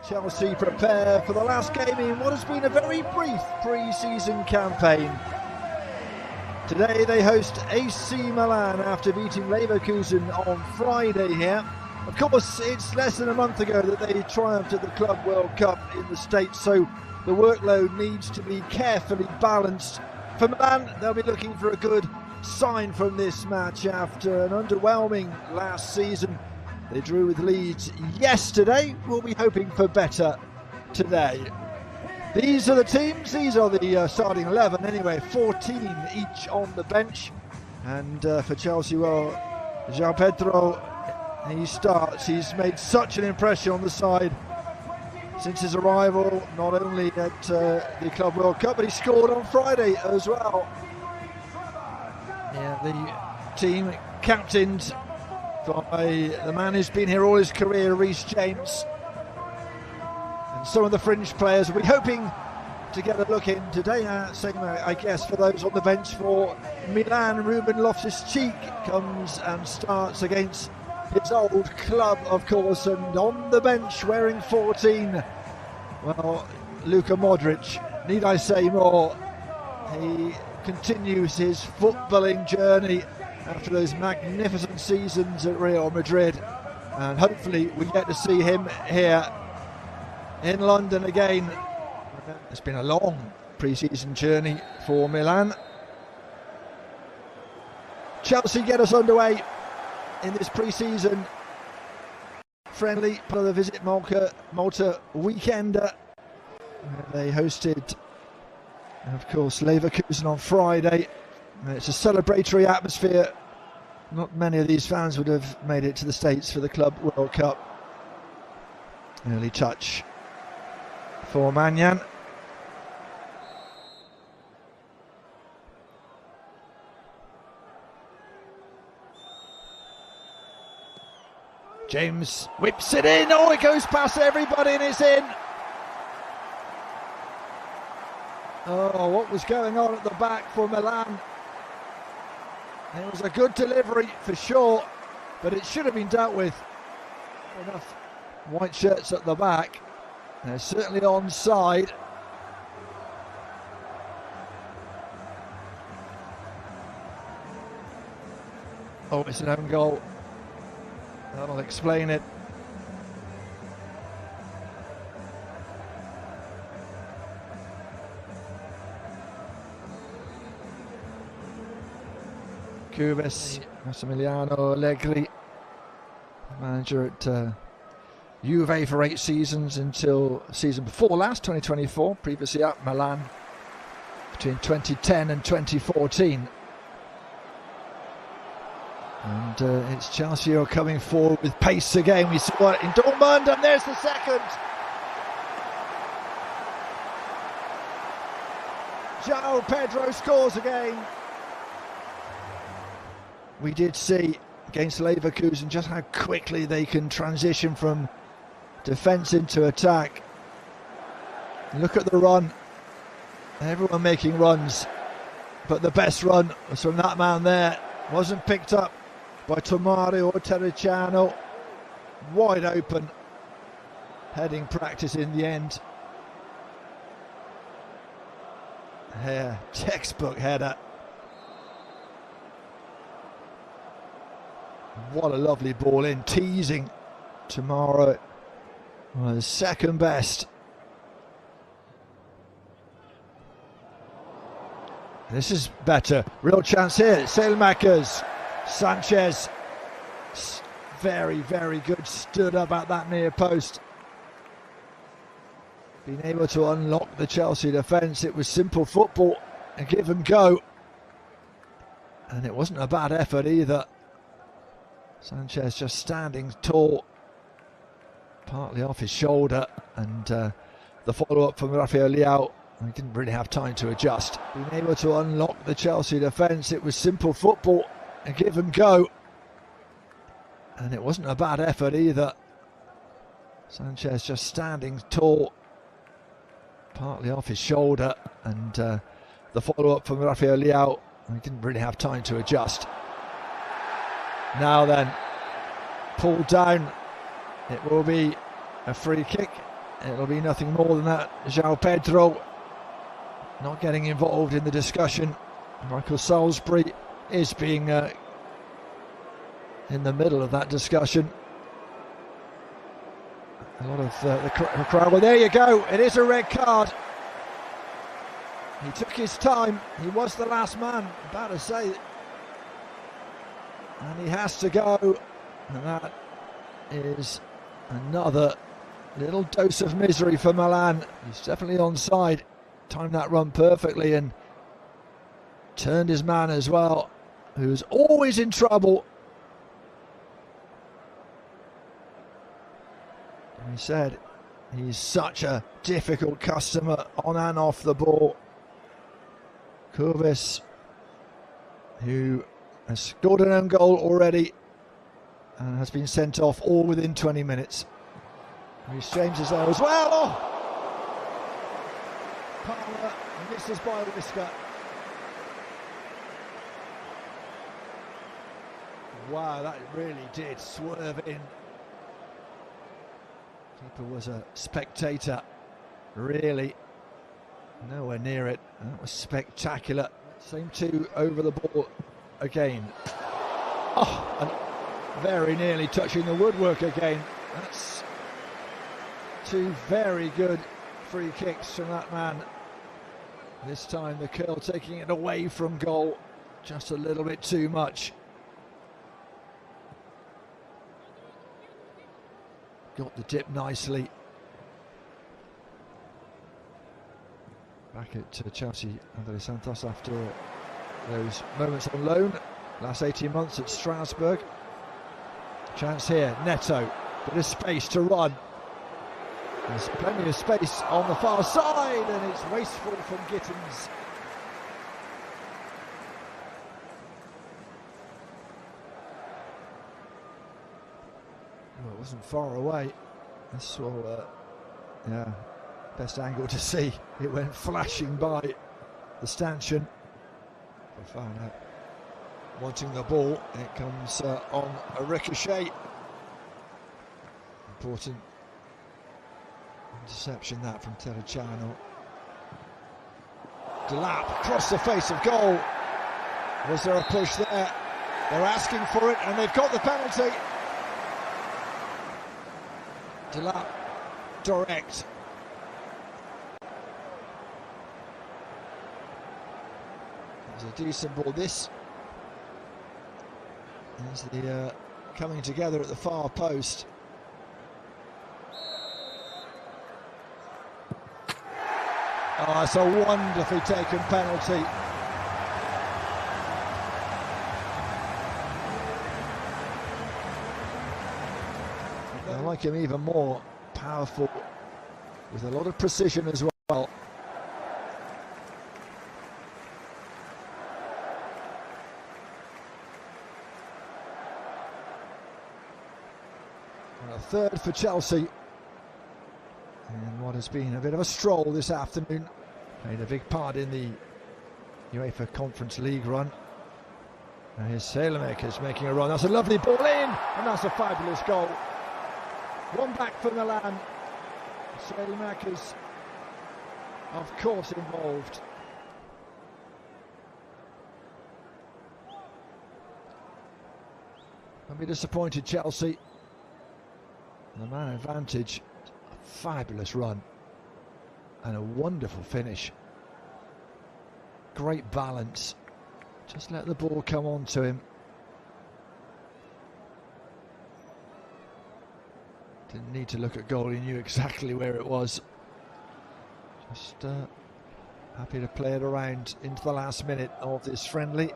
Chelsea prepare for the last game in what has been a very brief pre-season campaign. Today they host AC Milan after beating Leverkusen on Friday here. Of course, it's less than a month ago that they triumphed at the Club World Cup in the States, so the workload needs to be carefully balanced. For Milan, they'll be looking for a good sign from this match after an underwhelming last season. They drew with Leeds yesterday. We'll be hoping for better today. These are the teams. These are the starting 11 anyway. 14 each on the bench. And for Chelsea, well, João Pedro, he starts. He's made such an impression on the side since his arrival, not only at the Club World Cup, but he scored on Friday as well. Yeah, the team captained by the man who's been here all his career, Reece James. And some of the fringe players will be hoping to get a look in today. Same, I guess, for those on the bench for Milan. Ruben Loftus-Cheek comes and starts against his old club, of course, and on the bench wearing 14, well, Luka Modric. Need I say more? He continues his footballing journey after those magnificent seasons at Real Madrid, and hopefully we get to see him here in London again. It's been a long pre-season journey for Milan. Chelsea get us underway in this pre-season friendly part of the Visit Malta weekend. They hosted, of course, Leverkusen on Friday. It's a celebratory atmosphere. Not many of these fans would have made it to the States for the Club World Cup. Early touch for Maignan. James whips it in. Oh, it goes past everybody and it's in. Oh, what was going on at the back for Milan? It was a good delivery for sure, but it should have been dealt with. Enough white shirts at the back. They're certainly onside. Oh, it's an own goal. That'll explain it. Cubes, Massimiliano Allegri, manager at Juve for 8 seasons until season before last, 2024, previously at Milan between 2010 and 2014. And it's Chelsea who are coming forward with pace again. We saw it in Dortmund, and there's the second. João Pedro scores again. We did see against Leverkusen just how quickly they can transition from defence into attack. Look at the run. Everyone making runs, but the best run was from that man there. Wasn't picked up by Tomori or Terracciano. Wide open. Heading practice in the end. Yeah, textbook header. What a lovely ball in, teasing Tomori. Was second best. This is better. Real chance here. Saelemaekers. Sanchez. Very, very good. Stood up at that near post. Being able to unlock the Chelsea defence. It was simple football. A give and go. And it wasn't a bad effort either. Sanchez just standing tall. Partly off his shoulder. And the follow-up from Rafael Leao. He didn't really have time to adjust. Being able to unlock the Chelsea defence. It was simple football. A give and go. And it wasn't a bad effort either. Sanchez just standing tall. Partly off his shoulder. And the follow-up from Rafael Leao. He didn't really have time to adjust. Now then, pulled down. It will be a free kick it'll be nothing more than that. João Pedro not getting involved in the discussion. Michael Salisbury is being in the middle of that discussion. A lot of the crowd. Well, there you go. It is a red card. He took his time. He was the last man, about to say it. And he has to go. And that is another little dose of misery for Milan. He's definitely onside. Timed that run perfectly and turned his man as well, who's always in trouble. And he said he's such a difficult customer on and off the ball. Kurvis, who has scored an own goal already and has been sent off all within 20 minutes. Reece James is there as well. Oh! Palmer misses by a whisker. Wow, that really did swerve in. Keeper was a spectator, really. Nowhere near it. That was spectacular. Same two over the ball again. Oh, and very nearly touching the woodwork again. That's two very good free kicks from that man. This time the curl taking it away from goal. Just a little bit too much. Got the dip nicely. Back at Chelsea, André Santos after those moments on loan. Last 18 months at Strasbourg. Chance here, Neto. Bit of space to run. There's plenty of space on the far side, and it's wasteful from Gittins. Well, it wasn't far away. I saw, yeah, best angle to see. It went flashing by the stanchion. Fofana wanting the ball. It comes on a ricochet. Important interception that from Terracciano. Delap across the face of goal. Was there a push there? They're asking for it, and they've got the penalty. Delap direct. It's a decent ball. This is the coming together at the far post. Oh, it's a wonderfully taken penalty. I like him even more powerful, with a lot of precision as well. And a third for Chelsea. And what has been a bit of a stroll this afternoon. Played a big part in the UEFA Conference League run. Now here's Saelemaekers making a run. That's a lovely ball in, and that's a fabulous goal. One back for Milan. Saelemaekers, of course, involved. Don't be disappointed, Chelsea. The man advantage. Fabulous run and a wonderful finish. Great balance. Just let the ball come on to him. Didn't need to look at goal, he knew exactly where it was. Just happy to play it around into the last minute of this friendly.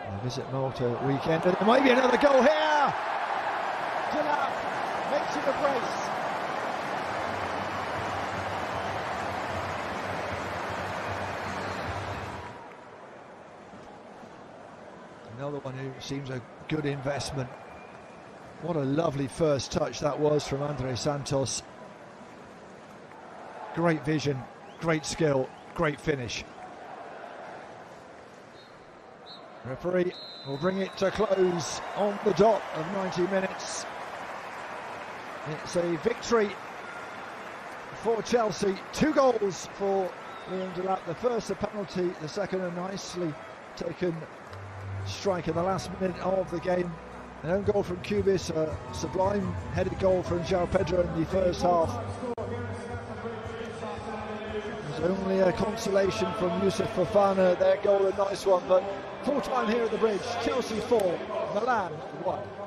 And visit Malta weekend, and there might be another goal here. Delap makes it a brace. Another one who seems a good investment. What a lovely first touch that was from André Santos. Great vision, great skill, great finish. Referee will bring it to close on the dot of 90 minutes. It's a victory for Chelsea. 2 goals for Liam Delap. The first a penalty, the second a nicely taken strike in the last minute of the game. An own goal from Cubis, a sublime headed goal from João Pedro in the first half. There's only a consolation from Youssouf Fofana, their goal a nice one, but full time here at the Bridge. Chelsea 4, Milan 1.